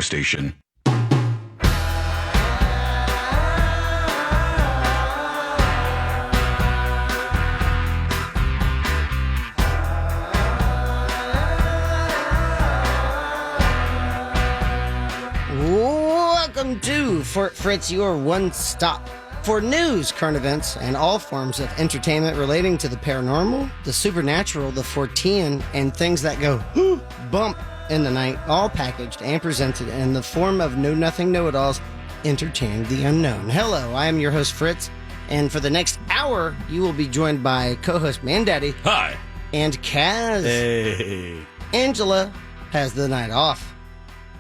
station. Welcome to Fritz, your one stop for news, current events, and all forms of entertainment relating to the paranormal, the supernatural, the Fortean, and things that go bump in the night, all packaged and presented in the form of know-nothing know-it-alls entertaining the unknown. Hello, I am your host, Fritz, and for the next hour, you will be joined by co-host Mandaddy. Hi. And Kaz. Hey. Angela has the night off.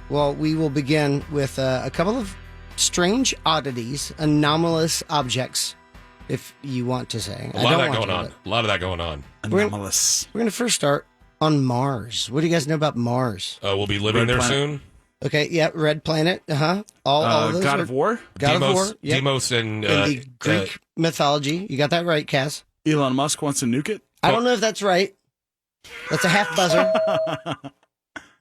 Well, we will begin with a couple of strange oddities, anomalous objects, if you want to say. A lot of that going on. Anomalous. We're going to first start on Mars. What do you guys know about Mars? We'll be living there soon. Okay, yeah, Red Planet. All of those God of War? God of War. Yep. Deimos and in the Greek mythology. You got that right, Cass. Elon Musk wants to nuke it? I don't know if that's right. That's a half buzzer.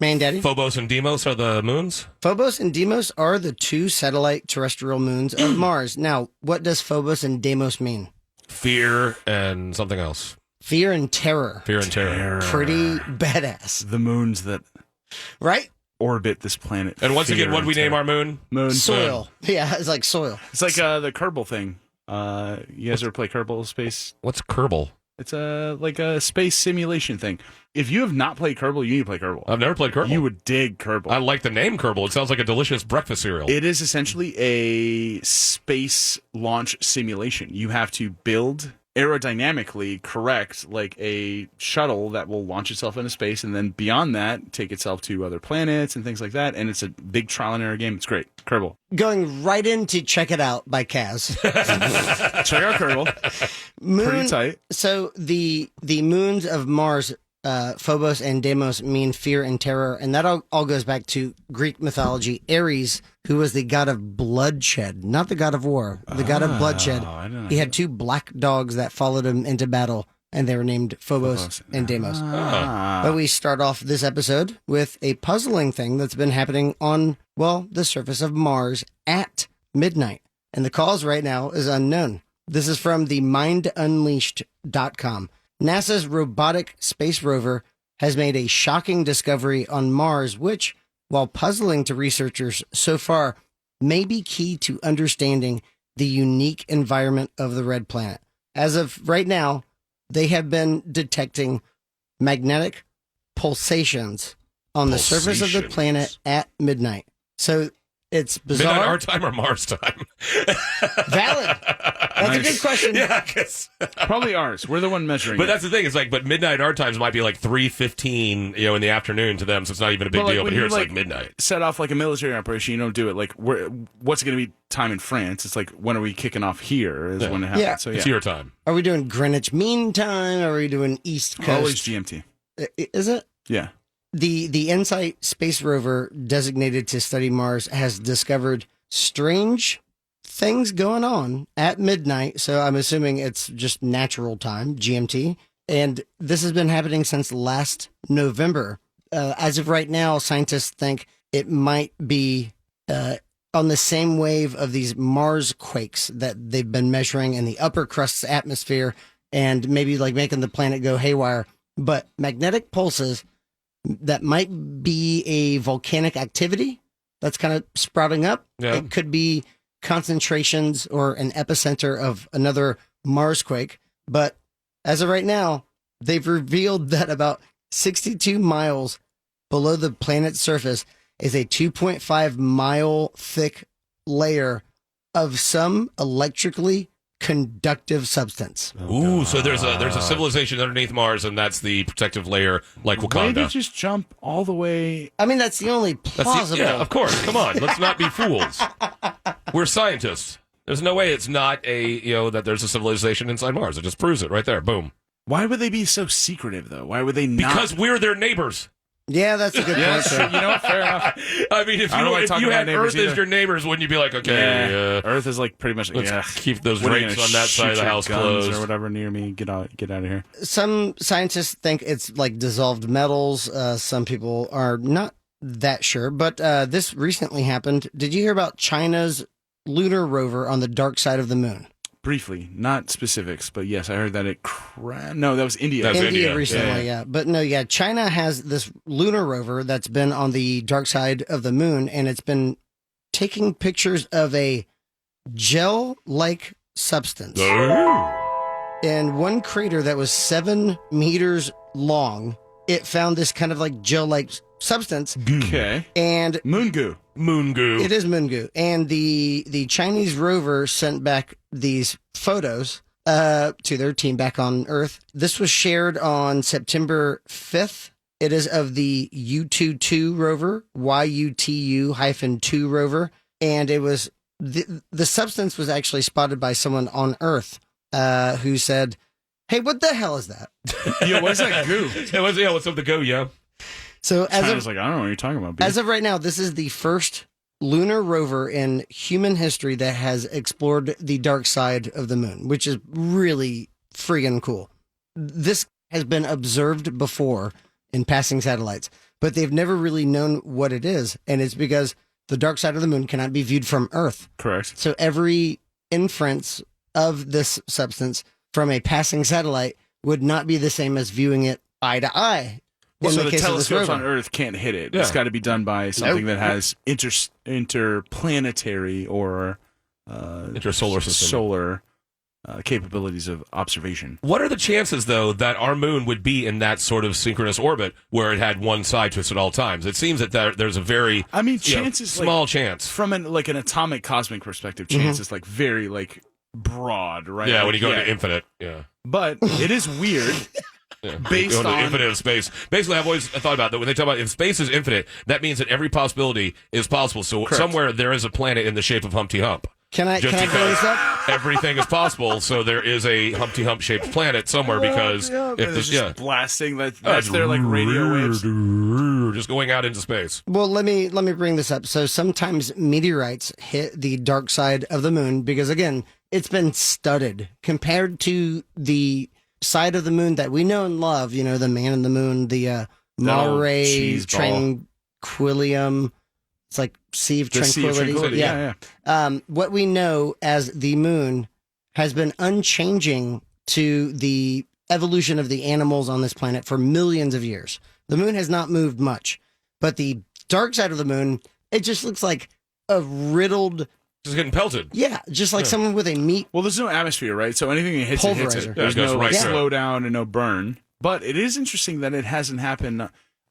Mandaddy. Phobos and Deimos are the moons? Phobos and Deimos are the two satellite terrestrial moons of Mars. Now, what does Phobos and Deimos mean? Fear and something else. Fear and terror. Fear and terror. Pretty badass. The moons that right? orbit this planet. And once again, what do we name our moon? Moon. Soil. Yeah, it's like soil. It's like the Kerbal thing. You guys ever play Kerbal Space? What's Kerbal? It's like a space simulation thing. If you have not played Kerbal, you need to play Kerbal. I've never played Kerbal. You would dig Kerbal. I like the name Kerbal. It sounds like a delicious breakfast cereal. It is essentially a space launch simulation. You have to build aerodynamically correct, like a shuttle that will launch itself into space, and then beyond that, take itself to other planets and things like that. And it's a big trial and error game. It's great. Kerbal. Going right into Check It Out by Kaz. Check out Kerbal. Pretty tight. So the moons of Mars, Phobos and Deimos, mean fear and terror, and that all goes back to Greek mythology. Ares, who was the god of bloodshed, not the god of war, the god of bloodshed. He had two black dogs that followed him into battle, and they were named Phobos and Deimos. But we start off this episode with a puzzling thing that's been happening on, well, the surface of Mars at midnight. And the cause right now is unknown. This is from the mindunleashed.com. NASA's robotic space rover has made a shocking discovery on Mars, which, while puzzling to researchers so far, may be key to understanding the unique environment of the red planet. As of right now, they have been detecting magnetic pulsations on the surface of the planet at midnight. So it's bizarre. Midnight our time or Mars time? Valid. That's a good question. Yeah, I guess. Probably ours. We're the one measuring. But it. that's the thing. It's like, but midnight our times might be like 3:15, in the afternoon to them, so it's not even a big deal. But here it's like midnight. Set off like a military operation. You don't do it like what's going to be time in France? It's like when are we kicking off here? Is when it happens. Yeah. So It's your time. Are we doing Greenwich Mean Time? Are we doing East Coast? Always GMT. Is it? Yeah. The InSight space rover designated to study Mars has discovered strange things going on at midnight. So I'm assuming it's just natural time, GMT. And this has been happening since last November. As of right now, scientists think it might be on the same wave of these Mars quakes that they've been measuring in the upper crust's atmosphere and maybe like making the planet go haywire. But magnetic pulses that might be a volcanic activity that's kind of sprouting up. Yeah. It could be concentrations or an epicenter of another Mars quake. But as of right now, they've revealed that about 62 miles below the planet's surface is a 2.5 mile thick layer of some electrically conductive substance. Ooh, so there's a civilization underneath Mars, and that's the protective layer, like Way Wakanda. to just jump all the way. I mean, that's the only plausible. Yeah, of course. Come on, let's not be fools. We're scientists. There's no way it's not that there's a civilization inside Mars. It just proves it right there. Boom. Why would they be so secretive, though? Why would they not? Because we're their neighbors. Yeah, that's a good point. You know what? Fair enough. I mean, if you had Earth as your neighbors, wouldn't you be like, okay, Earth is like pretty much. let's keep those drapes on that side of the house closed or whatever near me. Get out of here. Some scientists think it's like dissolved metals. Some people are not that sure, but this recently happened. Did you hear about China's lunar rover on the dark side of the moon? Briefly, not specifics, but yes, I heard that it No, that was India. That's India India. recently, yeah. But no, yeah, China has this lunar rover that's been on the dark side of the moon, and it's been taking pictures of a gel-like substance. In one crater that was 7 meters long, it found this kind of like gel-like substance. Okay. And Moon goo. Moon goo. it is moon goo. And the Chinese rover sent back these photos to their team back on Earth. This was shared on September 5th. It is of the U-22 rover, YUTU-2 rover. And it was the substance was actually spotted by someone on Earth who said, "Hey, what the hell is that?" Yo, what's that goo? What's up the goo, yo? So China's like, I don't know what you're talking about. B. as of right now, this is the first lunar rover in human history that has explored the dark side of the moon, which is really friggin' cool. This has been observed before in passing satellites, but they've never really known what it is, and it's because the dark side of the moon cannot be viewed from Earth. Correct. So every inference of this substance from a passing satellite would not be the same as viewing it eye to eye. Well, in so the the case of this telescopes rover. on Earth can't hit it. Yeah. It's got to be done by something Nope. that has interplanetary or Intersolar system. solar capabilities of observation. What are the chances, though, that our moon would be in that sort of synchronous orbit where it had one side to us at all times? It seems that there's a very I mean, you know, chances small chance. from an atomic cosmic perspective, chance is like very broad, right? Yeah, Like, when you go into infinite. Yeah. But it is weird. Yeah. Based Going to on- infinite space. Basically, I've always thought about that when they talk about if space is infinite, that means that every possibility is possible. So Correct. somewhere there is a planet in the shape of Humpty Hump. Can I Just bring because this up? everything is possible, so there is a Humpty Hump shaped planet somewhere because And if it's this, just blasting that's their like radio waves. just going out into space. Well, let me bring this up. So sometimes meteorites hit the dark side of the moon because, again, it's been studded compared to the side of the moon that we know and love. You know, the man in the moon, the Mare cheese ball. Tranquillium. It's like Sea of The Sea of Tranquility. Tranquility. Yeah. What we know as the moon has been unchanging to the evolution of the animals on this planet for millions of years. The moon has not moved much, but the dark side of the moon, it just looks like a riddled, Just getting pelted. just like someone with a meat. Well, there's no atmosphere, right? So anything that hits it hits it. Pulverizer. There's Yeah, it goes no right through it. slow down and no burn. But it is interesting that it hasn't happened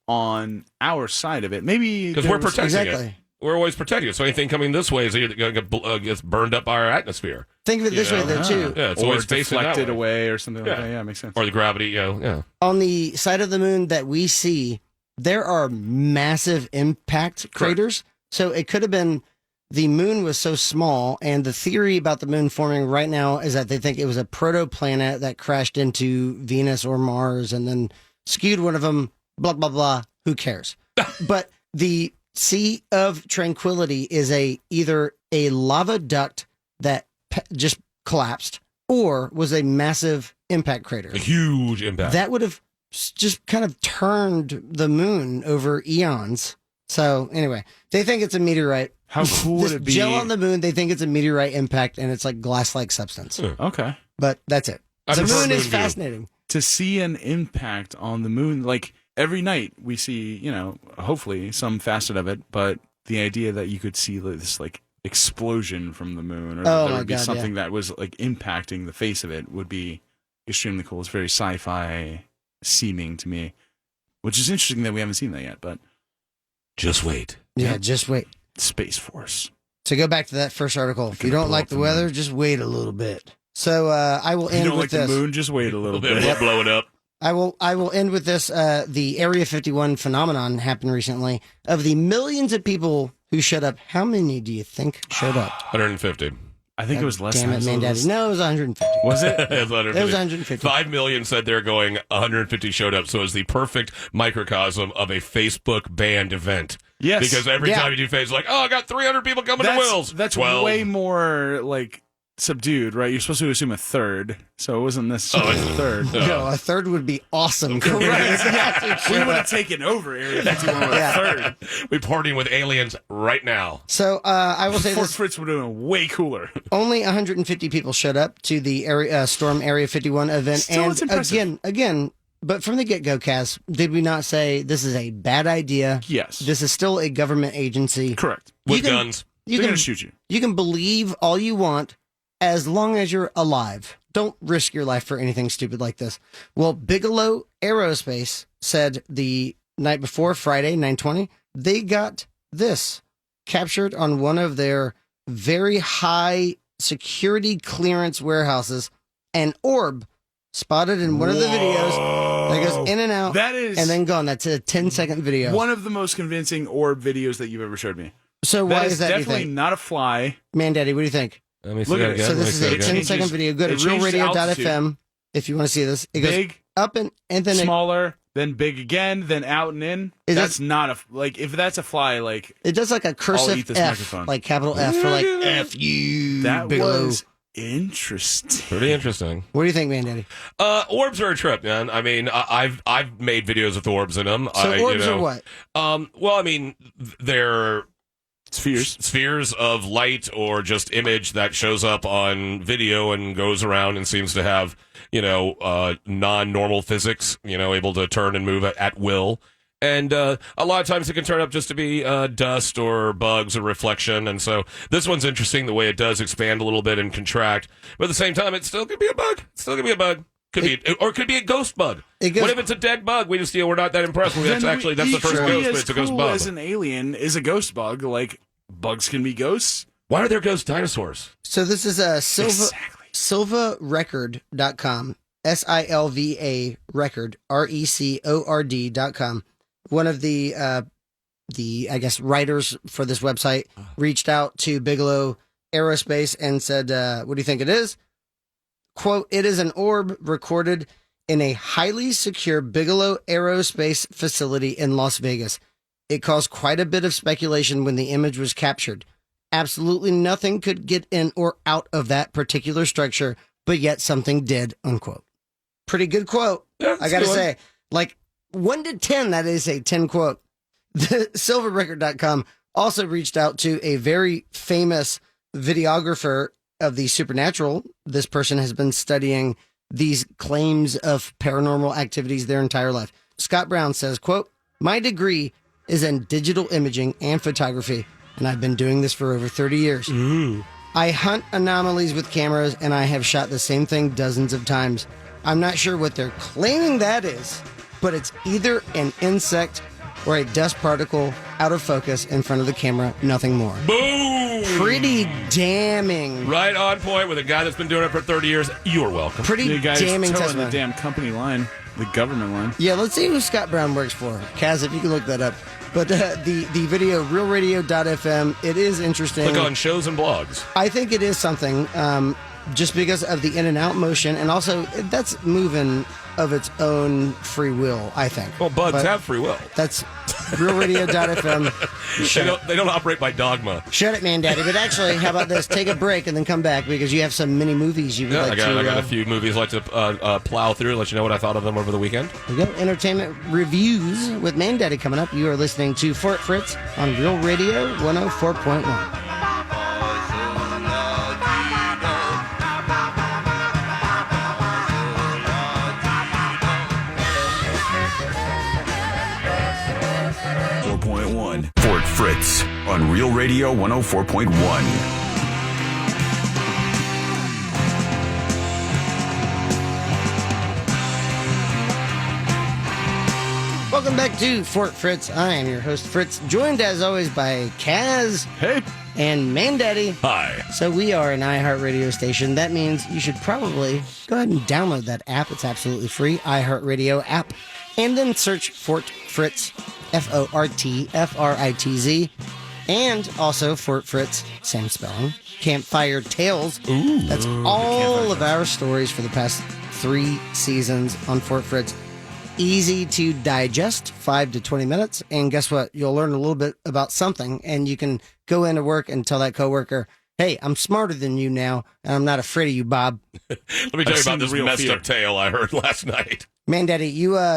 on our side of it. Maybe Because we're there was- protecting Exactly. it. We're always protecting it. So anything coming this way is either going to get burned up by our atmosphere. Think of it this way, though, too. Yeah, it's or always facing that deflected way. away or something like that. Yeah, makes sense. Or the gravity, yeah. On the side of the moon that we see, there are massive impact craters. So it could have been the moon was so small, and the theory about the moon forming right now is that they think it was a protoplanet that crashed into Venus or Mars and then skewed one of them, blah, blah, blah. Who cares? But the Sea of Tranquility is either a lava duct that just collapsed or was a massive impact crater. A huge impact. That would have just kind of turned the moon over eons. So anyway, they think it's a meteorite. How cool would This it be? gel on the moon, they think it's a meteorite impact, and it's like glass-like substance. Okay. But that's it. I The prefer moon is moon view. fascinating. To see an impact on the moon, like every night we see, hopefully some facet of it, but the idea that you could see this like explosion from the moon or Oh there my would be God, something that was like impacting the face of it would be extremely cool. It's very sci-fi seeming to me, which is interesting that we haven't seen that yet, but Just wait. Yeah, just wait. Space Force. To go back to that first article, if you don't like the weather, just wait a little bit. So I will If you end don't with like this. the moon, just wait a little bit. We'll blow it up. I will end with this. The Area 51 phenomenon happened recently. Of the millions of people who showed up, how many do you think showed up? 150. I think it was less Damn than it, Mandaddy. No, it was 150. Was it? It's 150. It was 150. 5 million said they're going. 150 showed up. So it was the perfect microcosm of a Facebook banned event. Yes. Because every Yeah. time you do Facebook, like, oh, I got 300 people coming to Will's. That's 12. way more like subdued, right? You're supposed to assume a third, so it wasn't necessarily a third. No, a third would be awesome. We would have taken over Area 51 with a third. We're partying with aliens right now. So I will say Fort this. Fritz would have been way cooler. Only 150 people showed up to the Storm Area 51 event. Still, and it's impressive. again, but from the get-go, Cass, did we not say this is a bad idea? Yes. This is still a government agency. Correct. With guns. You They're can going to shoot you. You can believe all you want as long as you're alive. Don't risk your life for anything stupid like this. Well, Bigelow Aerospace said the night before, Friday, 9/20, they got this captured on one of their very high security clearance warehouses. An orb spotted in one of the videos that goes in and out That is and then gone. That's a 10-second video. one of the most convincing orb videos that you've ever showed me. So why is that, do you definitely think? not a fly. Mandaddy, what do you think? Let me see Look that at it. again. So Let me this is see a that again. 10-second video. Go to it changes realradio.fm if you want to see this. It goes Big, up and then smaller, then big again, then out and in. It That's does- not a like. If that's a fly, like it does like a I'll cursive eat this F, microphone. like capital F for like F you. that Bigelow. was interesting. Pretty interesting. What do you think, Mandaddy? Orbs are a trip, man. I mean, I've made videos with orbs in them. So orbs are what? Well, I mean, they're Spheres. of light or just image that shows up on video and goes around and seems to have, non-normal physics, able to turn and move at will. And a lot of times it can turn up just to be dust or bugs or reflection. And so this one's interesting the way it does expand a little bit and contract. But at the same time, it still could be a bug. Could be a ghost bug. What if it's a dead bug? We just we're not that impressed. That's the first ghost, but it's a ghost bug. As an alien is a ghost bug. Like bugs can be ghosts. Why are there ghost dinosaurs? So this is silvarecord.com. SILVA record RECORD.com. One of the I guess writers for this website reached out to Bigelow Aerospace and said, "What do you think it is?" Quote, "It is an orb recorded in a highly secure Bigelow Aerospace facility in Las Vegas. It caused quite a bit of speculation when the image was captured. Absolutely nothing could get in or out of that particular structure, but yet something did," unquote. Pretty good quote. Yeah, I gotta say, like 1 to 10, that is a 10 quote. The silverrecord.com also reached out to a very famous videographer of the supernatural. This person has been studying these claims of paranormal activities their entire life. Scott Brown says, quote, "My degree is in digital imaging and photography, and I've been doing this for over 30 years. I hunt anomalies with cameras, and I have shot the same thing dozens of times. I'm not sure what they're claiming that is, but it's either an insect or a dust particle out of focus in front of the camera, nothing more." Boom! Pretty damning. Right on point with a guy that's been doing it for 30 years. You're welcome. Pretty The guy's damning towing the testimony. damn company line, the government line. Yeah, let's see who Scott Brown works for. Kaz, if you can look that up. But the video, realradio.fm, it is interesting. Click on shows and blogs. I think it is something, just because of the in and out motion, and also that's moving of its own free will, I think. Well, bugs But have free will. That's realradio.fm. They don't operate by dogma. Shut it, Mandaddy. But actually, how about this? Take a break and then come back because you have some mini movies you would Yeah, like I got to. a few movies I'd like to plow through, let you know what I thought of them over the weekend. We go. Entertainment reviews with Mandaddy coming up. You are listening to Fort Fritz on Real Radio 104.1. Fort Fritz on Real Radio 104.1. Welcome back to Fort Fritz. I am your host, Fritz, joined as always by Kaz Hey, and Mandaddy. Hi. So we are an iHeartRadio station. That means you should probably go ahead and download that app. It's absolutely free, iHeartRadio app. And then search Fort Fritz, FORTFRITZ. And also Fort Fritz, same spelling, Campfire Tales. Ooh. That's all of our stories for the past 3 seasons on Fort Fritz. Easy to digest, 5 to 20 minutes. And guess what? You'll learn a little bit about something, and you can go into work and tell that coworker, hey, I'm smarter than you now, and I'm not afraid of you, Bob. Let me tell you about this messed fear. up tale I heard last night. Mandaddy,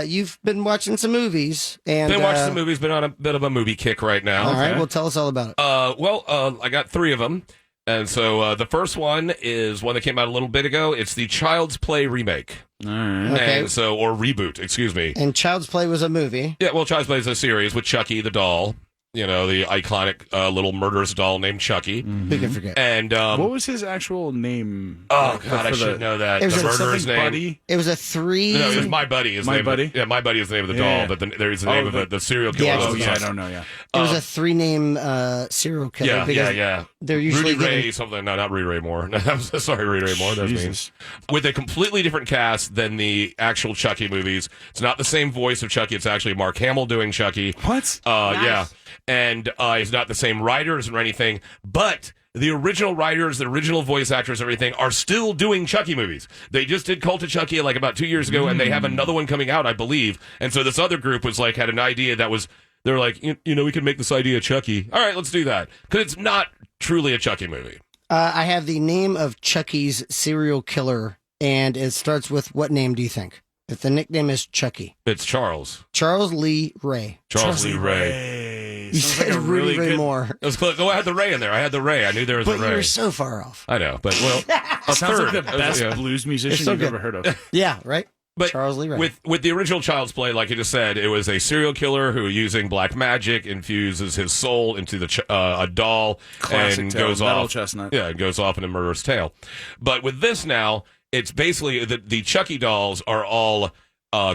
you've been watching some movies. And, Been watching some movies, been on a bit of a movie kick right now. All right, well, tell us all about it. I got 3 of them. And so the first one is one that came out a little bit ago. It's the Child's Play remake. All right. Okay. And so, or reboot, excuse me. And Child's Play was a movie. Yeah, well, Child's Play is a series with Chucky the doll. You know, the iconic little murderous doll named Chucky. Who can forget? And What was his actual name? oh god, I should know that. It was The a murderer's Something name. Buddy? It was a 3. No, it was My Buddy. My Buddy? Yeah, My Buddy is the name of the Yeah. doll, but there's the name of the serial killer. Yeah, was Oh, the yeah, I son. don't know, yeah. It was a 3-name serial killer. Yeah. They're usually Rudy Ray getting- something. No, not Rudy Ray Moore. No, sorry, Rudy Ray Moore. That's me. Jesus. With a completely different cast than the actual Chucky movies. It's not the same voice of Chucky. It's actually Mark Hamill doing Chucky. What? Yeah. And it's not the same writers or anything, but the original writers, the original voice actors, everything are still doing Chucky movies. They just did Cult of Chucky like about 2 years ago, and they have another one coming out, I believe. And so this other group was like, had an idea that was, they're like, you know, we can make this idea Chucky. All right, let's do that. Because it's not truly a Chucky movie. I have the name of Chucky's serial killer, and it starts with what name do you think? If the nickname is Chucky. It's Charles. Charles Lee Ray. Charles Lee Ray. You Sounds said like a Rudy really Ray good- Moore. It was close. Oh, I had the Ray in there. I had the Ray. I knew there was But a you Ray. were so far off. I know, but well, a Sounds third. like the best Yeah. blues musician so you've good. ever heard of. Yeah, right? But Charles Lee Ray. with the original Child's Play, like you just said, it was a serial killer who, using black magic, infuses his soul into a doll Classic and tale, goes metal off. chestnut. Yeah, and goes off in a murderous tale. But with this now, it's basically the Chucky dolls are all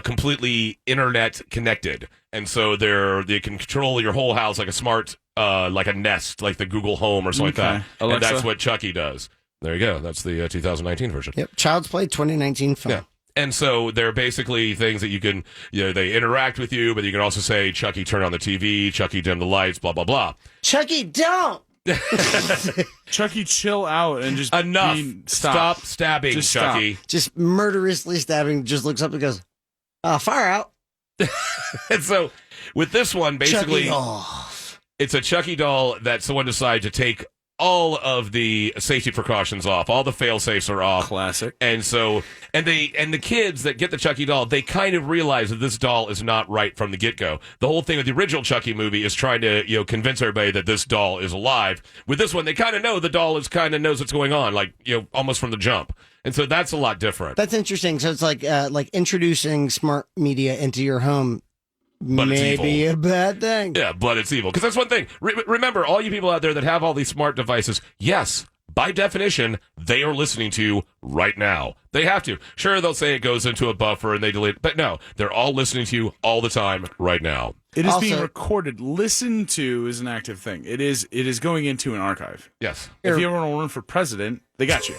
completely internet connected, and so they can control your whole house like a smart, like a Nest, like the Google Home or something like that. Alexa. And that's what Chucky does. There you go. That's the 2019 version. Yep, Child's Play 2019 film. Yeah. And so they're basically things that you can, they interact with you, but you can also say, Chucky, turn on the TV, Chucky, dim the lights, blah, blah, blah. Chucky, don't! Chucky, chill out and just Enough. stop. Stop stabbing, Just Chucky. Just murderously stabbing, just looks up and goes, fire out. And so with this one, basically, Chucky off. it's a Chucky doll that someone decided to take all of the safety precautions off. All the fail-safes are off. Classic. And so, and the kids that get the Chucky doll, they kind of realize that this doll is not right from the get-go. The whole thing with the original Chucky movie is trying to, convince everybody that this doll is alive. With this one, they kind of know the doll is kind of knows what's going on, like, almost from the jump. And so that's a lot different. That's interesting. So it's like introducing smart media into your home. But it's Maybe evil. a bad thing. Yeah, but it's evil. Because that's one thing. Remember, all you people out there that have all these smart devices, yes, by definition, they are listening to you right now. They have to. Sure, they'll say it goes into a buffer and they delete it. But no, they're all listening to you all the time right now. It is Also- being recorded. Listen to is an active thing. It is going into an archive. Yes. If you ever want to run for president, they got you.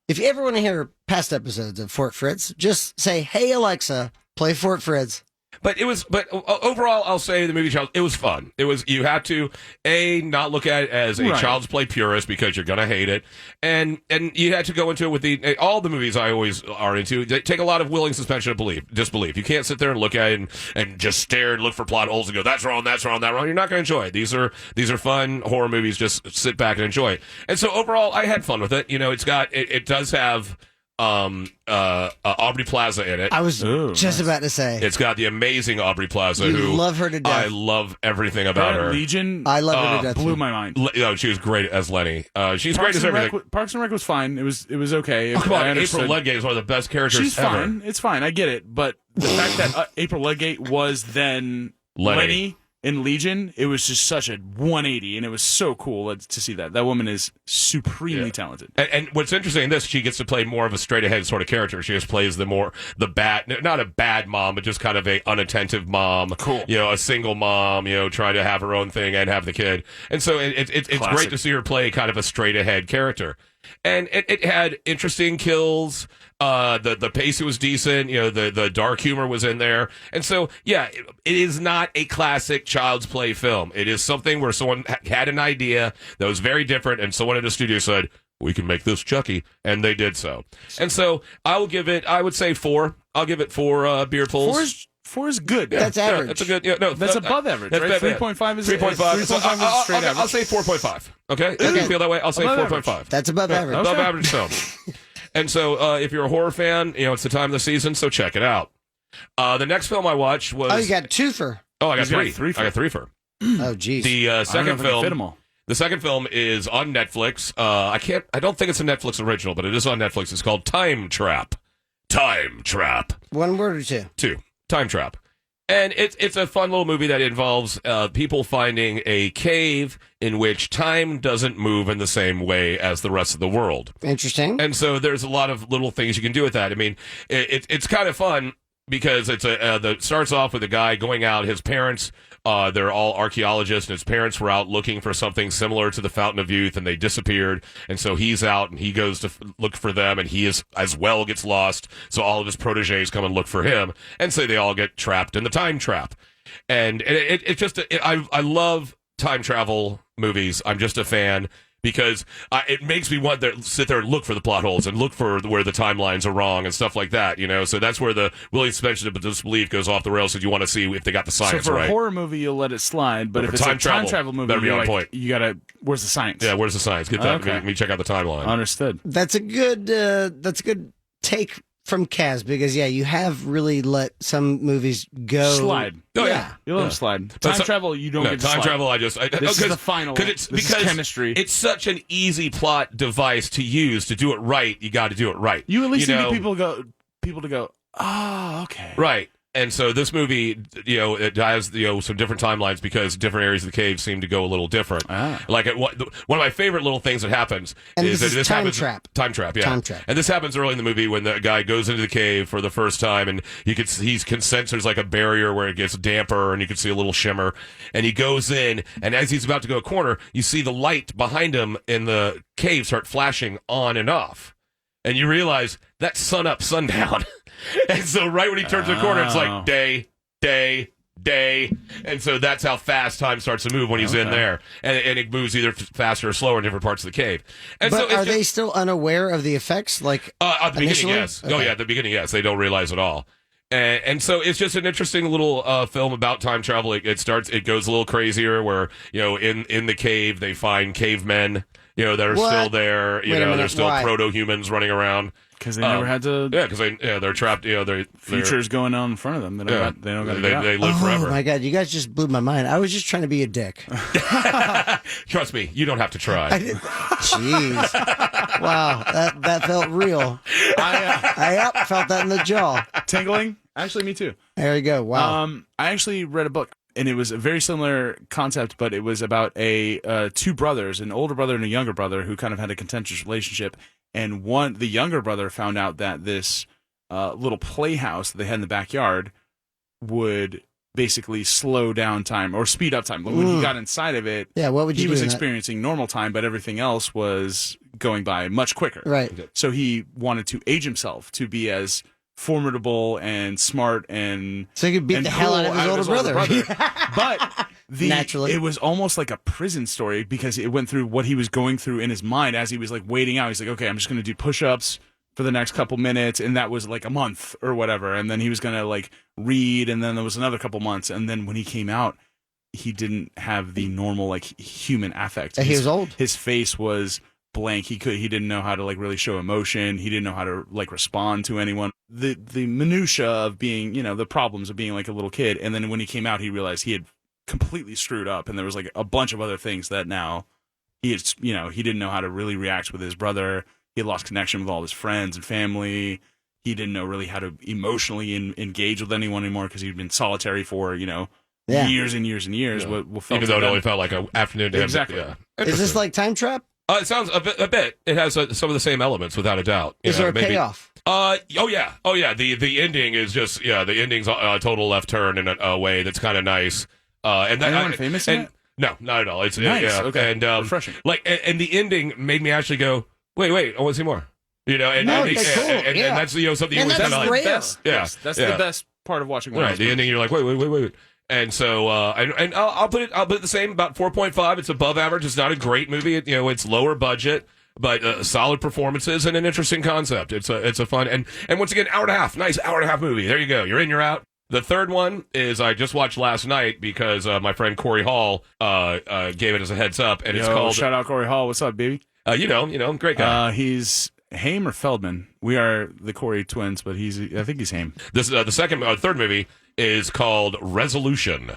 If you ever want to hear past episodes of Fort Fritz, just say, "Hey Alexa, play Fort Fritz." But overall, I'll say the movie Child, it was fun. You have to, not look at it as a Right. Child's Play purist because you're going to hate it. And you had to go into it with all the movies I always are into. They take a lot of willing suspension of disbelief. You can't sit there and look at it and just stare and look for plot holes and go, that's wrong, that wrong. You're not going to enjoy it. These are fun horror movies. Just sit back and enjoy it. And so overall, I had fun with it. It does have, Aubrey Plaza in it. I was Ooh, just about to say, It's got the amazing Aubrey Plaza, you who love her to death. I love everything about her. Legion I love her to death. blew too. my mind. She was great as Lenny. She's great Parks as and everything. Parks and Rec was fine. It was okay. Oh, come I on, understood. April Ludgate is one of the best characters She's ever. fine. It's fine. I get it. But the fact that April Ludgate was then Lenny. in Legion, it was just such a 180, and it was so cool to see that. That woman is supremely talented. And what's interesting in this, she gets to play more of a straight ahead sort of character. She just plays the bad, not a bad mom, but just kind of a unattentive mom. Cool. A single mom, trying to have her own thing and have the kid. And so it's great Classic. to see her play kind of a straight ahead character. And it had interesting kills. The pace was decent. The dark humor was in there. And so, yeah, it is not a classic Child's Play film. It is something where someone had an idea that was very different, and someone at the studio said, we can make this Chucky, and they did so. And so I would say 4. I'll give it 4 beerfuls. 4 is good. That's average. That's a good. No, That's above average, that's right? bad. 3.5 is 3.5. 3.5 is straight average. I'll say 4.5. Okay, if you feel that way, I'll say Above 4.5. That's above average. Above average film. And so, if you're a horror fan, it's the time of the season, so check it out. The next film I watched was. Oh, you got two for. Oh, I got He's three. got I got three for. Oh, geez. The second Fit them film. all. The second film is on Netflix. I don't think it's a Netflix original, but it is on Netflix. It's called Time Trap. Time Trap. One word or two? Two. Time Trap. And it's a fun little movie that involves people finding a cave in which time doesn't move in the same way as the rest of the world. Interesting. And so there's a lot of little things you can do with that. I mean, it's kind of fun because it starts off with a guy going out. His parents, they're all archaeologists, and his parents were out looking for something similar to the Fountain of Youth, and they disappeared. And so he's out, and he goes to look for them, and he as well gets lost. So all of his protégés come and look for him, and so they all get trapped in the time trap. And I love time travel movies. I'm just a fan. Because it makes me want to sit there and look for the plot holes and look for where the timelines are wrong and stuff like that, So that's where the Willie suspension of disbelief goes off the rails because you want to see if they got the science So for right. a horror movie, you'll let it slide, but if it's a time travel movie, better be on point. You gotta. Where's the science? Yeah, where's the science? Get that. Okay. Let me check out the timeline. Understood. That's a good take from Kaz because you have really let some movies go. Slide. Oh yeah, You let them slide. Time travel, you don't get to time slide. travel. This is the final. Because This is chemistry. It's such an easy plot device to use to do it right. You got to do it right. You at least need people to go. Oh, okay. Right. And so this movie, it has some different timelines because different areas of the cave seem to go a little different. Like one of my favorite little things that happens is that this time happens. trap. Time trap, yeah. Time trap. And this happens early in the movie when the guy goes into the cave for the first time, and he can sense there's like a barrier where it gets damper, and you can see a little shimmer. And he goes in, and as he's about to go a corner, you see the light behind him in the cave start flashing on and off, and you realize that's sun up, sundown. And so right when he turns the corner, it's like day, day, day. And so that's how fast time starts to move when he's in there. And it moves either faster or slower in different parts of the cave. And But so are they still unaware of the effects? Like at the initially? beginning, yes. Okay. Oh, yeah, at the beginning, yes. They don't realize at all. And so it's just an interesting little film about time travel. It goes a little crazier where, in the cave, they find cavemen, that are still there. Wait a minute, there's still why? proto-humans running around. Because they never had to. Yeah, because they're trapped. They're Future's going on in front of them. They don't got to get out. They live forever. Oh my God, you guys just blew my mind. I was just trying to be a dick. Trust me, you don't have to try. Jeez. Wow, that felt real. I felt that in the jaw. Tingling? Actually, me too. There you go. Wow. I actually read a book, and it was a very similar concept, but it was about two brothers, an older brother and a younger brother, who kind of had a contentious relationship. And the younger brother found out that this little playhouse that they had in the backyard would basically slow down time or speed up time. When he got inside of it, what would you he do was in that? experiencing normal time, but everything else was going by much quicker. Right. So he wanted to age himself to be as formidable and smart and So he could beat and the hell out of his older brother. But Naturally. it was almost like a prison story because it went through what he was going through in his mind as he was like waiting out. He's like, okay, I'm just going to do push-ups for the next couple minutes, and that was like a month or whatever. And then he was going to like read, and then there was another couple months. And then when he came out, he didn't have the normal like human affect. He was old. His face was blank. He didn't know how to like really show emotion. He didn't know how to like respond to anyone. The minutia of being, the problems of being like a little kid. And then when he came out, he realized he had completely screwed up, and there was like a bunch of other things that now he didn't know how to really react with his brother. He had lost connection with all his friends and family. He didn't know really how to emotionally engage with anyone anymore because he'd been solitary for years and years and years. Yeah. What felt Even though it only felt like an afternoon to him. Exactly. Yeah. Is this like Time Trap? It sounds a bit. It has some of the same elements, without a doubt. Is there a payoff? Oh yeah. The ending is just the ending's a total left turn in a way that's kind of nice. And that Anyone famous in it? No, not at all. It's Nice. Okay. And refreshing. and the ending made me actually go, wait, I want to see more. And that's something you And always that's kind of like. rare. Best. Yeah. Yes, that's Yeah. the best part of watching. Right, the ending, you're like, wait. And so, I'll put it the same, about 4.5. It's above average. It's not a great movie. It's lower budget, but solid performances and an interesting concept. It's a fun, and once again, hour and a half. Nice hour and a half movie. There you go. You're in, you're out. The third one is I just watched last night because my friend Corey Hall gave it as a heads up, and it's called. Shout out Corey Hall. What's up, baby? You know, great guy. He's Haim or Feldman. We are the Corey twins, but I think he's Haim. This the third movie is called Resolution.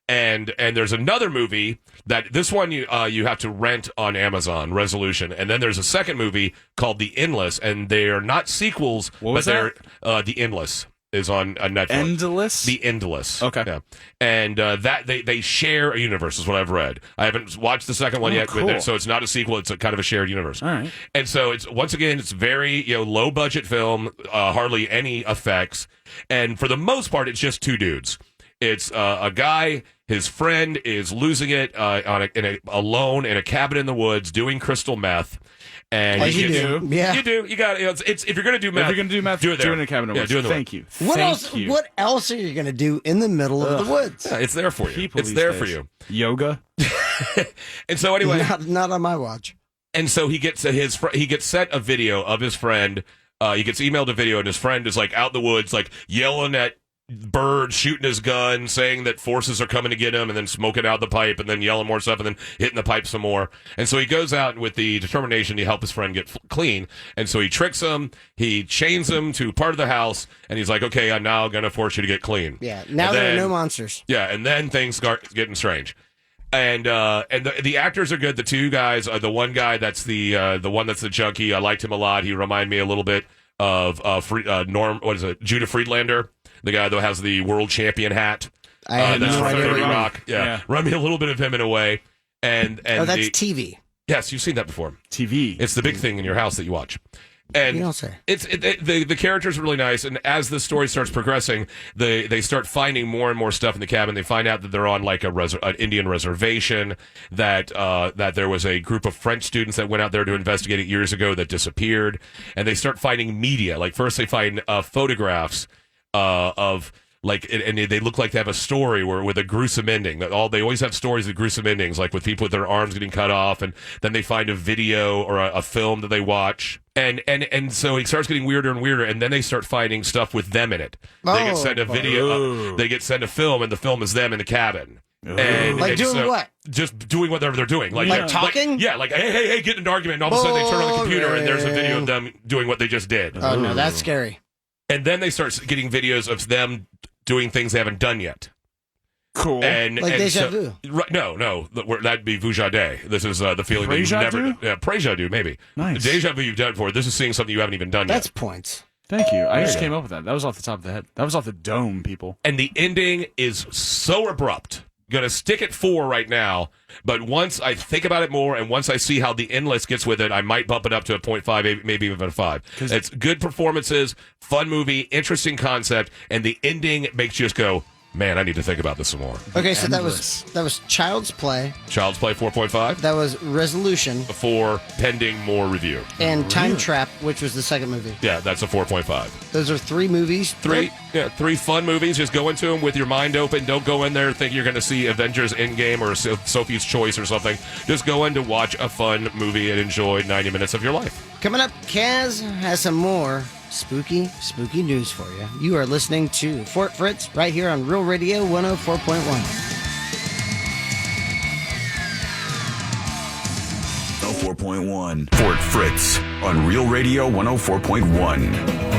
And there's another movie that this one you have to rent on Amazon, Resolution. And then there's a second movie called The Endless, and they are not sequels, but they're The Endless is on Netflix. Endless? The Endless. Okay. Yeah. And that they share a universe is what I've read. I haven't watched the second one yet, cool. so it's not a sequel, it's a kind of a shared universe. All right. And so it's very, low budget film, hardly any effects. And for the most part, it's just two dudes. It's a guy, his friend is losing it alone in a cabin in the woods doing crystal meth. And you do. Yeah. You do. You got it's if you're going to do math. If you're going to do math, do it there. Do it in a cabin in the woods. Do it in the Thank woods. you. What else are you going to do in the middle of the woods? Yeah, it's there for you. People it's these there days. for you. Yoga. And so anyway, Not on my watch. and so he gets he gets sent a video of his friend. He gets emailed a video, and his friend is like out in the woods, like yelling at birds, shooting his gun, saying that forces are coming to get him, and then smoking out the pipe, and then yelling more stuff, and then hitting the pipe some more. And so he goes out with the determination to help his friend get clean. And so he tricks him, he chains him to part of the house, and he's like, "Okay, I'm now going to force you to get clean." Yeah. Now there are no monsters. Yeah, and then things start getting strange. And the actors are good. The two guys, the one guy that's the one that's the junkie. I liked him a lot. He reminded me a little bit of Judah Friedlander, the guy that has the world champion hat. I had that's no from idea 30 what you meant. Rock. Yeah. Remind me a little bit of him in a way. And that's TV. Yes, you've seen that before. TV. It's the big thing in your house that you watch. And You don't say. the characters are really nice, and as the story starts progressing, they start finding more and more stuff in the cabin. They find out that they're on like an Indian reservation, that there was a group of French students that went out there to investigate it years ago that disappeared, and they start finding media. Like first they find photographs of. And they look like they have a story with a gruesome ending. They always have stories with gruesome endings, like with people with their arms getting cut off, and then they find a video or a film that they watch, and so it starts getting weirder and weirder, and then they start finding stuff with them in it. They get sent a video, they get sent a film, and the film is them in the cabin. And, doing what? Just doing whatever they're doing. Like talking? Like hey, get in an argument, and all of a sudden they turn on the computer, and there's a video of them doing what they just did. Oh, no, that's scary. And then they start getting videos of them doing things they haven't done yet. Cool. And Deja Vu. Right, no, that'd be Vujade. This is the feeling that you've never. Yeah, Prejadu, maybe. Nice. Deja Vu you've done before. This is seeing something you haven't even done That's yet. points. Thank you. I just came up with that. That was off the top of the head. That was off the dome, people. And the ending is so abrupt. Gonna stick at 4 right now, but once I think about it more, and once I see how the Endless gets with it, I might bump it up to a 0.5, maybe even a 5. It's good performances, fun movie, interesting concept, and the ending makes you just go, man, I need to think about this some more. Okay, so that was Child's Play. Child's Play 4.5. That was Resolution. 4 pending more review. And Time Trap, which was the second movie. Yeah, that's a 4.5. Those are 3 movies. 3 fun movies. Just go into them with your mind open. Don't go in there thinking you're going to see Avengers Endgame or Sophie's Choice or something. Just go in to watch a fun movie and enjoy 90 minutes of your life. Coming up, Kaz has some more spooky news for you. You are listening to Fort Fritz right here on Real Radio 104.1. Oh, 4.1. Fort Fritz on Real Radio 104.1.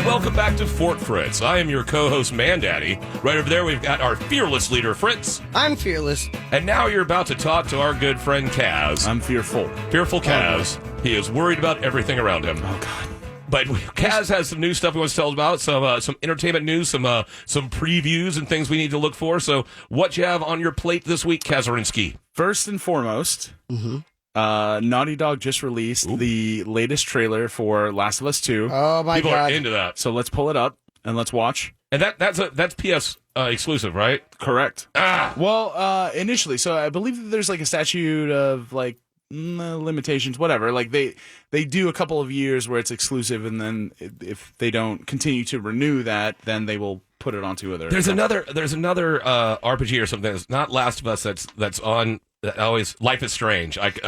Welcome back to Fort Fritz. I am your co-host, Mandaddy. Right over there, we've got our fearless leader, Fritz. I'm fearless. And now you're about to talk to our good friend, Kaz. I'm fearful. Fearful Kaz. He is worried about everything around him. Oh, God. But Kaz has some new stuff he wants to tell us about, some entertainment news, some previews and things we need to look for. So what you have on your plate this week, Kazarinsky? First and foremost, Naughty Dog just released the latest trailer for Last of Us 2. Oh, my People God. are into that. So let's pull it up and let's watch. And that's PS exclusive, right? Correct. Well, initially. So I believe that there's like a statute of like limitations, whatever. Like they do a couple of years where it's exclusive, and then if they don't continue to renew that, then they will put it onto other. There's another RPG or something that's not Last of Us that's on Life is Strange. That's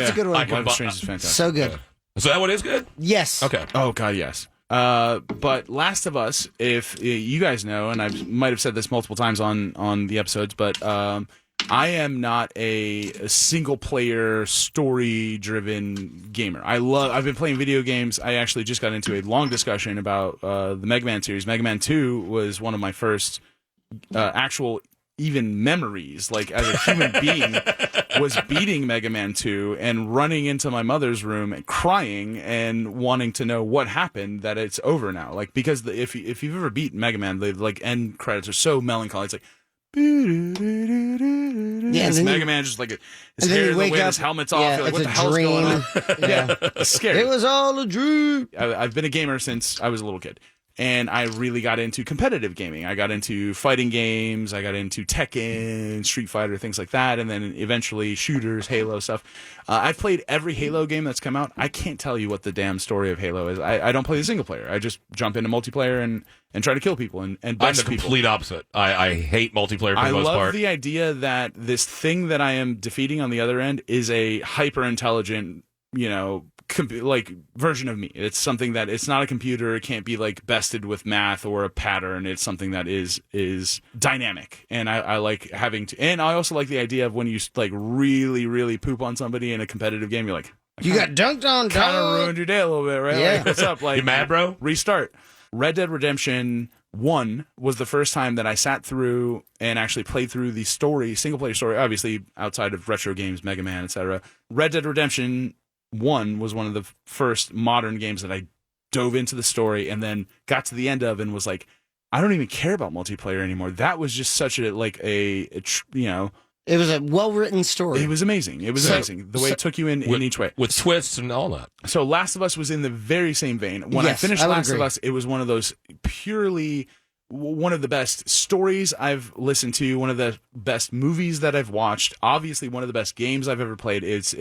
a good one. I can Life is Strange is fantastic. So good. So that one is good? Yes. Okay. Oh God, yes. But Last of Us, if you guys know, and I might have said this multiple times on the episodes, but I am not a single player story driven gamer. I've been playing video games. I actually just got into a long discussion about the Mega Man series. Mega Man 2 was one of my first actual even memories, like as a human being, was beating Mega Man 2 and running into my mother's room and crying and wanting to know what happened, that it's over now. Like, because if you've ever beaten Mega Man, the like end credits are so melancholy. It's like, it's Mega Man just like his hair, the way his helmet's off. You're like, what the hell's going on? Yeah, it's scary. It was all a dream. I've been a gamer since I was a little kid. And I really got into competitive gaming. I got into fighting games. I got into Tekken, Street Fighter, things like that. And then eventually shooters, Halo stuff. I've played every Halo game that's come out. I can't tell you what the damn story of Halo is. I don't play the single player. I just jump into multiplayer and try to kill people and I'm bust the people. complete opposite. I hate multiplayer for the most part. I love the idea that this thing that I am defeating on the other end is a hyper-intelligent, like version of me. It's something that it's not a computer. It can't be like bested with math or a pattern. It's something that is dynamic, and I like having to. And I also like the idea of when you like really, really poop on somebody in a competitive game. You're like, you got dunked on. Kind of ruined your day a little bit, right? Yeah. Like, what's up? Like, you mad, bro? Restart. Red Dead Redemption 1 was the first time that I sat through and actually played through the story, single player story. Obviously, outside of retro games, Mega Man, etc. Red Dead Redemption 1 was one of the first modern games that I dove into the story and then got to the end of and was like, I don't even care about multiplayer anymore. That was just such a it was a well-written story. It was amazing. It was amazing. The way it took you in each way. With twists and all that. So Last of Us was in the very same vein. When I finished Last of Us, it was one of those purely one of the best stories I've listened to, one of the best movies that I've watched. Obviously, one of the best games I've ever played. It's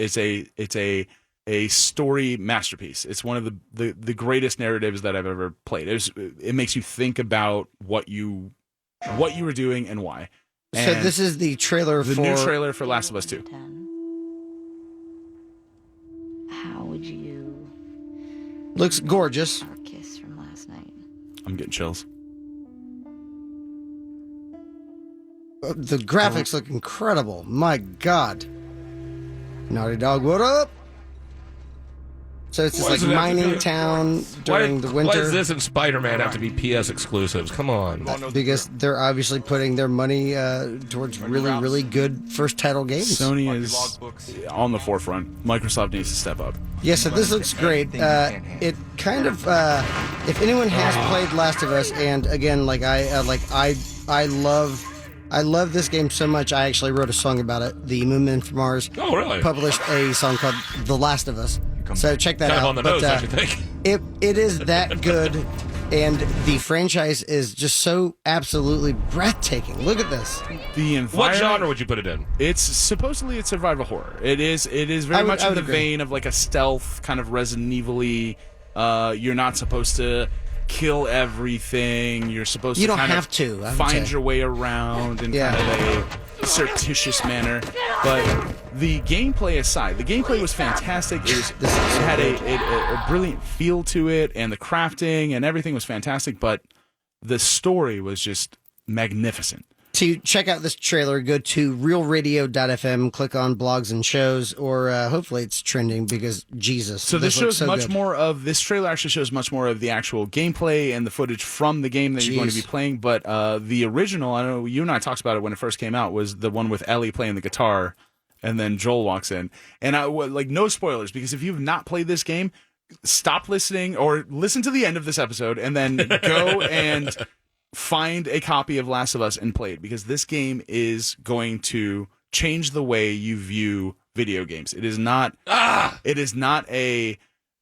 a story masterpiece. It's one of the greatest narratives that I've ever played. It makes you think about what you were doing and why. So this is the trailer the new trailer for Last of Us 2. How would you looks gorgeous. our kiss from last night? I'm getting chills. The graphics look incredible. My God. Naughty Dog, what up? So it's this like mining town during the winter. Why does this and Spider-Man have to be PS exclusives? Come on. Because they're obviously putting their money towards really, really good first title games. Sony is on the forefront. Microsoft needs to step up. Yeah, so this looks great. It kind of, if anyone has played Last of Us, and again, like I love this game so much. I actually wrote a song about it. The Moon from Mars. Oh, really? Published a song called "The Last of Us." So check that Kind out. of on the nose, don't you think? It is that good, and the franchise is just so absolutely breathtaking. Look at this. The environment. What genre would you put it in? It's supposedly it's survival horror. It is very much in the vein of like a stealth kind of Resident Evil-y. You're not supposed to kill everything. You're supposed You to don't kind have of to, I would find say. your way around in kind of a surreptitious manner. But the gameplay aside, the gameplay was fantastic. It had a brilliant feel to it, and the crafting and everything was fantastic. But the story was just magnificent. To check out this trailer, go to realradio.fm, click on blogs and shows, or hopefully it's trending because Jesus. So this shows much more of this trailer. Actually, shows much more of the actual gameplay and the footage from the game that you're going to be playing. But the original, I know you and I talked about it when it first came out, was the one with Ellie playing the guitar, and then Joel walks in. And no spoilers, because if you've not played this game, stop listening or listen to the end of this episode, and then go and find a copy of Last of Us and play it, because this game is going to change the way you view video games. It is not a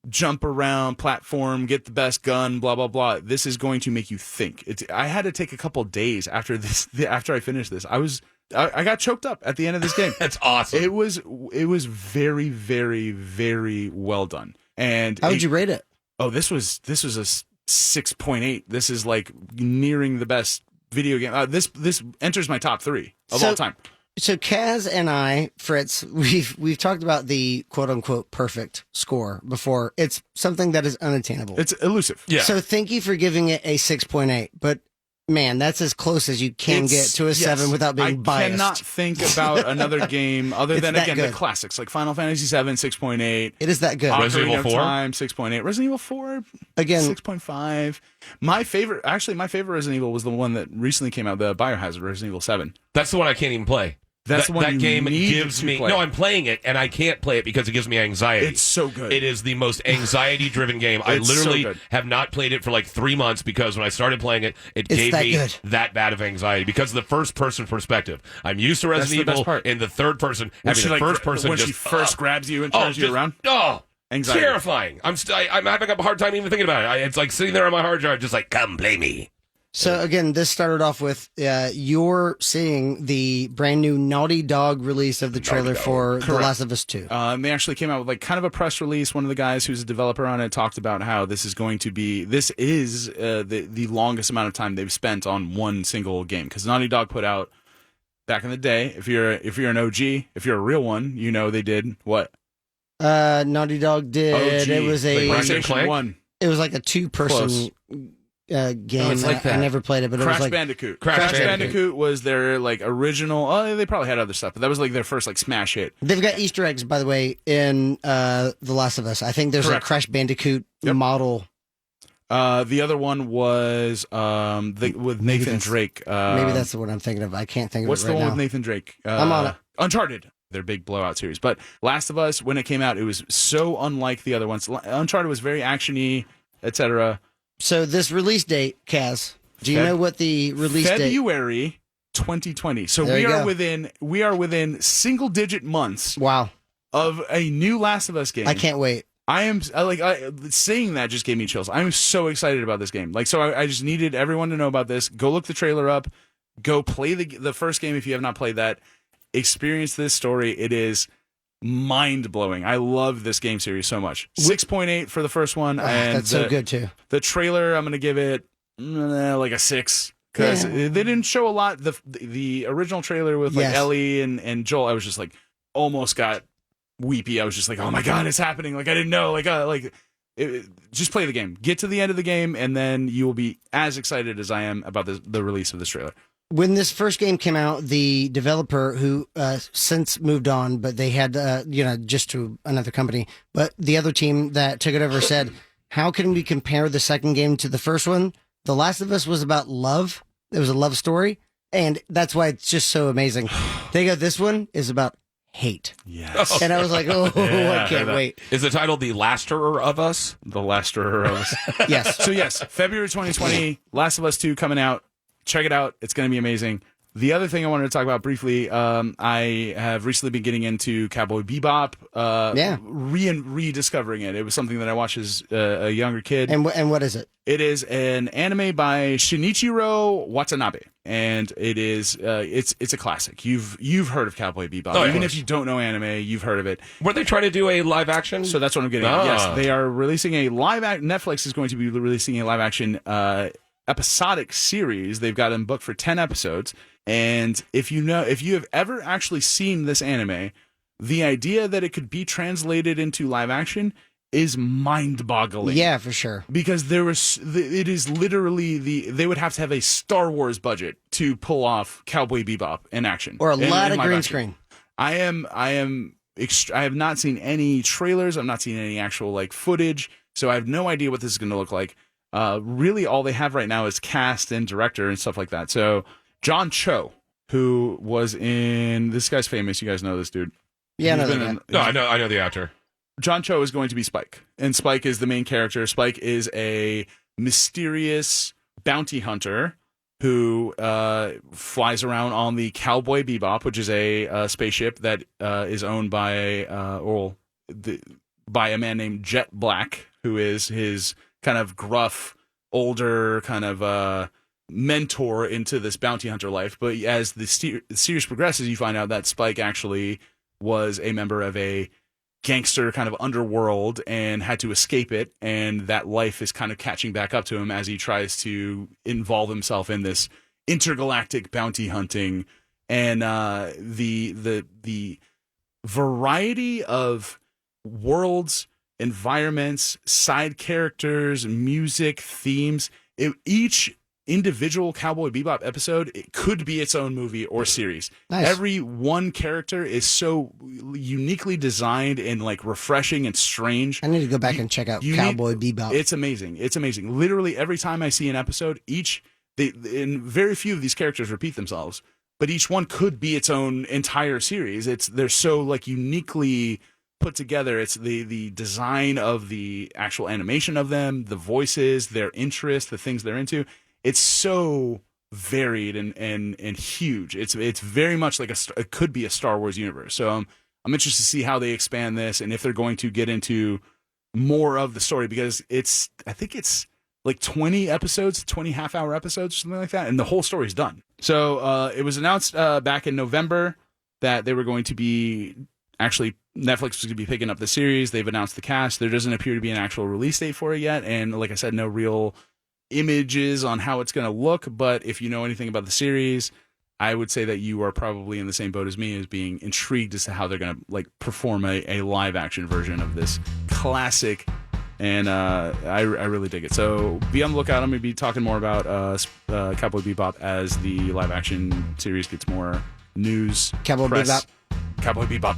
jump around platform, get the best gun, blah blah blah. This is going to make you think. I had to take a couple days after I finished this. I got choked up at the end of this game. That's awesome. It was very, very, very well done. And how would you rate it? Oh, this was a 6.8. This is like nearing the best video game. This enters my top 3 of all time. So Kaz and I, Fritz, we've talked about the quote unquote perfect score before. It's something that is unattainable. It's elusive. Yeah. So thank you for giving it a 6.8, but man, that's as close as you can get to a 7 without being biased. I cannot think about another game other than, that again, good. the classics, like Final Fantasy 7, 6.8. It is that good. Resident Ocarina Evil of 4? Time, 6.8. Resident Evil 4, Again, 6.5. My favorite Resident Evil was the one that recently came out, the Biohazard Resident Evil 7. That's the one I can't even play. That's the one that you game need gives to me. play. No, I'm playing it, and I can't play it because it gives me anxiety. It's so good. It is the most anxiety-driven game. I It's so literally good. have not played it for like 3 months because when I started playing it, it It's gave that me good. that bad of anxiety because of the first-person perspective. I'm used to That's Resident the best Evil part. in the third person. When Having she, the like, first person when just she first grabs you and turns you just- around. Anxiety. terrifying. I'm having a hard time even thinking about it. It's like sitting there on my hard drive, just like, come play me. so again, this started off with you're seeing the brand new Naughty Dog release of the trailer for The Last of Us 2. They actually came out with like kind of a press release. One of the guys who's a developer on it talked about how this is the longest amount of time they've spent on one single game, because Naughty Dog put out back in the day. If you're an OG, if you're a real one, you know they did what? Naughty Dog did. OG, It was a. like PlayStation Clank? 1. It was like a 2-person game. it's like I that. never played it, but it Crash was like Bandicoot. Crash Bandicoot was their like original. Oh, they probably had other stuff, but that was like their first like smash hit. they've got Easter eggs, by the way, in The Last of Us. I think there's Correct. a Crash Bandicoot Yep. model. The other one was with Nathan that's- Drake. Maybe that's the one I'm thinking of. I can't think of What's it the right one now. with Nathan Drake? I'm on it. Uncharted. Their big blowout series. But Last of Us, when it came out, it was so unlike the other ones. Uncharted was very actiony, etc. So this release date, Kaz, do you Feb- know what the release date? February 2020. So There you go. we are within single digit months Wow, of a new Last of Us game. I can't wait. Saying that just gave me chills. I'm so excited about this game. Like, so I just needed everyone to know about this. Go look the trailer up. Go play the first game if you have not played that. Experience this story. It is mind blowing. I love this game series so much. 6.8 for the first one, and That's so good too. The trailer, I'm gonna give it like a 6 because they didn't show a lot. The original trailer with like Yes. Ellie and Joel, I was just like almost got weepy. I was just like, oh my god, it's happening! Like I didn't know. Just play the game. Get to the end of the game, and then you will be as excited as I am about the release of this trailer. When this first game came out, the developer who since moved on, but they had, just to another company, but the other team that took it over said, how can we compare the second game to the first one? The Last of Us was about love. It was a love story. And that's why it's just so amazing. They go, this one is about hate. Yes. And I was like, oh, I can't wait. Is the title The Lasterer of Us? The Laster of us. Yes. So yes, February 2020, Last of Us 2 coming out. Check it out. It's going to be amazing. The other thing I wanted to talk about briefly, I have recently been getting into Cowboy Bebop, rediscovering it. It was something that I watched as a younger kid. And what is it? It is an anime by Shinichiro Watanabe, and it is it's a classic. You've heard of Cowboy Bebop, Oh, even of if you don't know anime, you've heard of it. Were they trying to do a live action? So that's what I'm getting Ah. at. Yes, they are releasing a Netflix is going to be releasing a live action episodic series. They've got them booked for 10 episodes. And if you have ever actually seen this anime, the idea that it could be translated into live action is mind-boggling. Yeah, for sure. Because it is literally they would have to have a Star Wars budget to pull off Cowboy Bebop in action. Or a lot of live green action. screen. I have not seen any trailers. I've not seen any actual like footage, so I have no idea what this is going to look like. Really, all they have right now is cast and director and stuff like that. So John Cho, who was in this guy's famous. You guys know this dude. Yeah, He's no, been No, I know the actor. John Cho is going to be Spike, and Spike is the main character. Spike is a mysterious bounty hunter who flies around on the Cowboy Bebop, which is a spaceship that is owned by by a man named Jet Black, who is his kind of gruff, older kind of mentor into this bounty hunter life. But as the series progresses, you find out that Spike actually was a member of a gangster kind of underworld and had to escape it, and that life is kind of catching back up to him as he tries to involve himself in this intergalactic bounty hunting and the variety of worlds, environments, side characters, music, themes. Each individual Cowboy Bebop episode, it could be its own movie or series. Nice. Every one character is so uniquely designed and like refreshing and strange. I need to go back and check out Cowboy Bebop. It's amazing. It's amazing. Literally every time I see an episode, and very few of these characters repeat themselves, but each one could be its own entire series. They're so like uniquely put together. It's the design of the actual animation of them, the voices, their interests, the things they're into. It's so varied and huge. It's very much like it could be a Star Wars universe. So I'm interested to see how they expand this and if they're going to get into more of the story, because I think it's like 20 episodes, 20 half-hour episodes, something like that, and the whole story's done. So it was announced back in November that they were going to be actually Netflix was going to be picking up the series. They've announced the cast. There doesn't appear to be an actual release date for it yet, and like I said, no real images on how it's going to look. But if you know anything about the series, I would say that you are probably in the same boat as me, as being intrigued as to how they're going to like perform a live action version of this classic. And I really dig it. So be on the lookout. I'm going to be talking more about Cowboy Bebop as the live action series gets more news. Cowboy Bebop. Cowboy Bebop.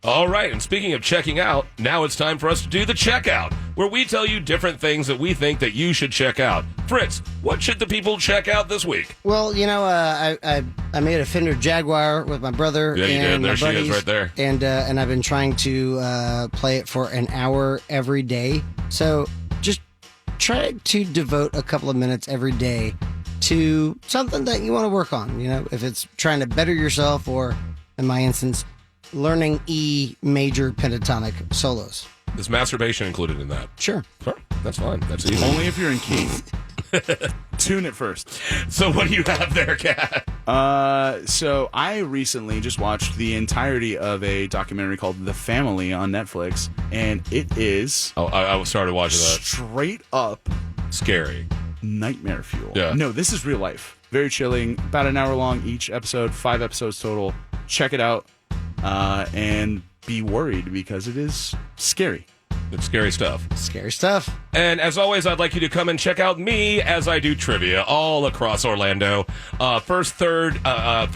All right, and speaking of checking out, now it's time for us to do the checkout, where we tell you different things that we think that you should check out. Fritz, what should the people check out this week? Well, you know, I made a Fender Jaguar with my brother Yeah, you did. and There my she buddies, is right there. And I've been trying to play it for an hour every day. So just try to devote a couple of minutes every day to something that you want to work on. You know, if it's trying to better yourself, or in my instance, learning E major pentatonic solos. Is masturbation included in that? Sure. Sure. That's fine. That's easy. Only if you're in key. Tune it first. So what do you have there, Kat? So I recently just watched the entirety of a documentary called The Family on Netflix, and it is I started watching that. straight up Scary. nightmare fuel. Yeah. No, this is real life. Very chilling. About an hour long each episode. 5 episodes total. Check it out. And be worried, because it is scary. It's scary stuff. Scary stuff. And as always, I'd like you to come and check out me as I do trivia all across Orlando. First, third, and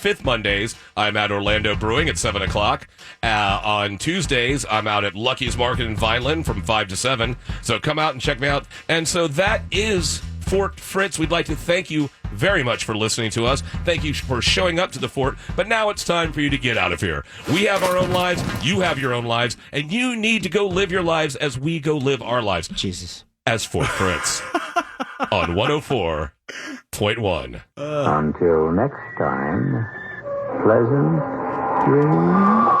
fifth Mondays, I'm at Orlando Brewing at 7 o'clock. On Tuesdays, I'm out at Lucky's Market in Vineland from 5 to 7. So come out and check me out. And so that is Fort Fritz. We'd like to thank you very much for listening to us. Thank you for showing up to the fort. But now it's time for you to get out of here. We have our own lives. You have your own lives. And you need to go live your lives as we go live our lives. Jesus. As Fort Fritz on 104.1. Until next time, pleasant dreams.